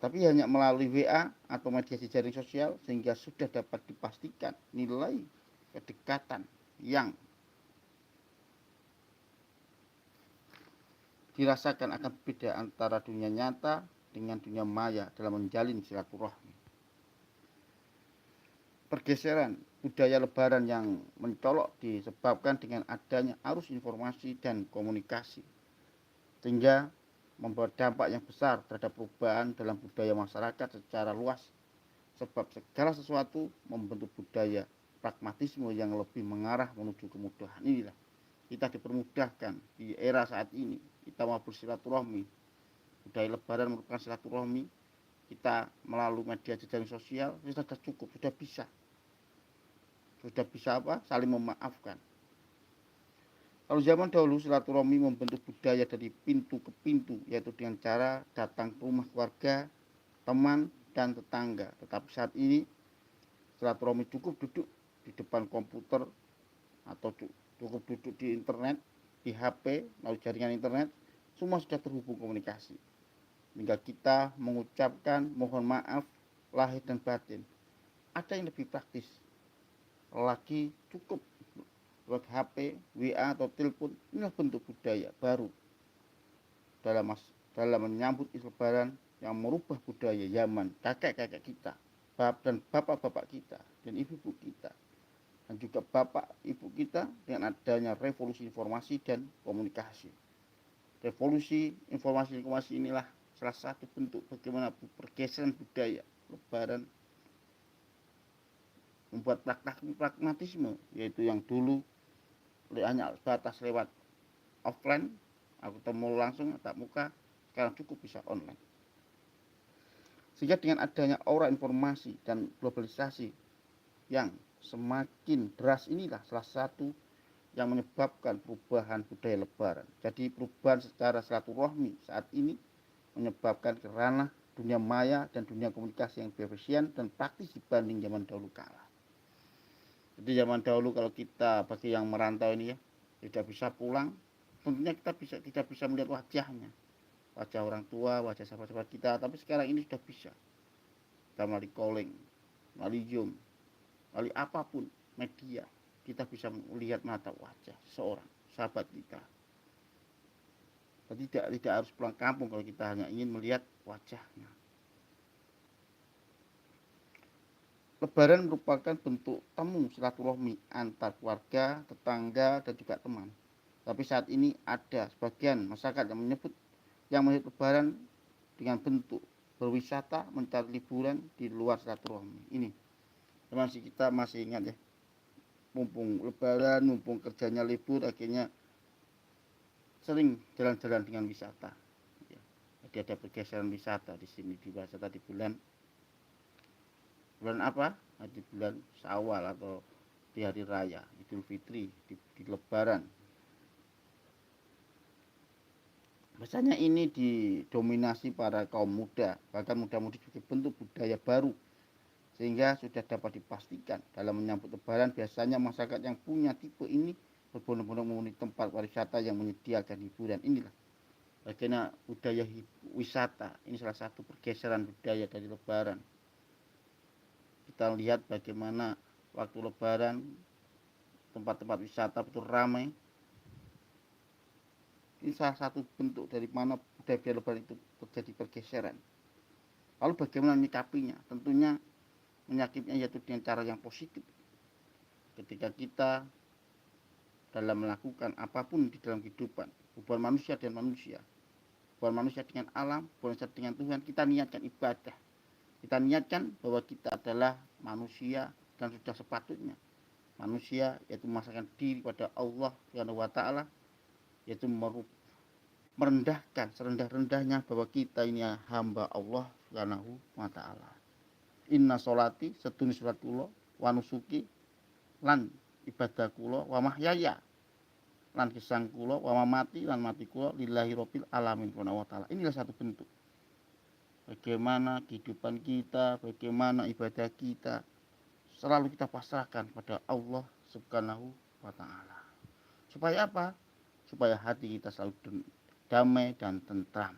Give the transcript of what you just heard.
tapi hanya melalui WA atau media jejaring sosial, sehingga sudah dapat dipastikan nilai kedekatan yang dirasakan akan berbeda antara dunia nyata dengan dunia maya dalam menjalin silaturahmi. Pergeseran budaya lebaran yang mencolok disebabkan dengan adanya arus informasi dan komunikasi, sehingga membawa dampak yang besar terhadap perubahan dalam budaya masyarakat secara luas, sebab segala sesuatu membentuk budaya pragmatisme yang lebih mengarah menuju kemudahan. Inilah kita dipermudahkan di era saat ini. Kita mau bersilaturahmi, budaya lebaran merupakan silaturahmi. Kita melalui media jejaring sosial sudah cukup, sudah bisa saling memaafkan. Kalau zaman dahulu silaturahmi membentuk budaya dari pintu ke pintu, yaitu dengan cara datang ke rumah keluarga, teman, dan tetangga. Tetapi saat ini silaturahmi cukup duduk di depan komputer atau cukup duduk di internet, di HP, melalui jaringan internet, semua sudah terhubung komunikasi. Hingga kita mengucapkan mohon maaf lahir dan batin. Ada yang lebih praktis lagi, cukup lewat HP, WA atau telepon. Inilah bentuk budaya baru dalam menyambut Lebaran yang merubah budaya zaman kakek-kakek kita, dan bapak-bapak kita, dan ibu-ibu kita, dan juga bapak ibu kita, dengan adanya revolusi informasi dan komunikasi. Revolusi informasi inilah salah satu bentuk bagaimana pergeseran budaya Lebaran membuat pragmatisme, yaitu yang dulu hanya batas lewat offline, aku ketemu langsung tatap muka, sekarang cukup bisa online. Sehingga dengan adanya aura informasi dan globalisasi yang semakin deras, inilah salah satu yang menyebabkan perubahan budaya Lebaran. Jadi perubahan secara silaturahmi saat ini menyebabkan ke ranah dunia maya dan dunia komunikasi yang lebih efisien dan praktis dibanding zaman dahulu kala. Jadi zaman dahulu kalau kita bagi yang merantau ini ya, tidak bisa pulang, tentunya kita tidak bisa melihat wajahnya, wajah orang tua, wajah sahabat-sahabat kita. Tapi sekarang ini sudah bisa. Kita melalui calling, melalui Zoom, melalui apapun media, kita bisa melihat mata wajah seorang sahabat kita. Jadi tidak harus pulang kampung kalau kita hanya ingin melihat wajahnya. Lebaran merupakan bentuk temu silaturahmi antar keluarga, tetangga, dan juga teman. Tapi saat ini ada sebagian masyarakat yang menyebut Lebaran dengan bentuk berwisata, mencari liburan di luar silaturahmi. Ini kita masih ingat ya, mumpung Lebaran, mumpung kerjanya libur, akhirnya sering jalan-jalan dengan wisata. Jadi ada pergeseran wisata di sini, di wisata di bulan apa? Di bulan Syawal atau di hari raya Idul Fitri, di Lebaran. Biasanya ini didominasi para kaum muda, bahkan muda-mudi juga bentuk budaya baru, sehingga sudah dapat dipastikan dalam menyambut Lebaran biasanya masyarakat yang punya tipe ini berbondong-bondong memenuhi tempat wisata yang menyediakan hiburan. Inilah bagaimana budaya wisata ini salah satu pergeseran budaya dari Lebaran. Kita lihat bagaimana waktu Lebaran tempat-tempat wisata betul ramai. Ini salah satu bentuk dari mana budaya Lebaran itu terjadi pergeseran. Lalu bagaimana menyikapinya? Tentunya menyikapinya yaitu dengan cara yang positif. Ketika kita dalam melakukan apapun di dalam kehidupan, hubungan manusia dan manusia, hubungan manusia dengan alam, hubungan manusia dengan Tuhan, kita niatkan ibadah. Kita niatkan bahwa kita adalah manusia dan sudah sepatutnya manusia, yaitu memasrahkan diri pada Allah Subhanahu wa taala, yaitu merendahkan serendah-rendahnya bahwa kita ini hamba Allah Subhanahu wa taala. Inna sholati sedune salat kula wa nusuki lan ibadah kula wa mahyaya lan gesang kula wa mamati lan mati kula lillahi rabbil alamin Subhanahu wa taala. Inilah satu bentuk bagaimana kehidupan kita, bagaimana ibadah kita selalu kita pasrahkan pada Allah Subhanahu wa taala. Supaya apa? Supaya hati kita selalu damai dan tentram.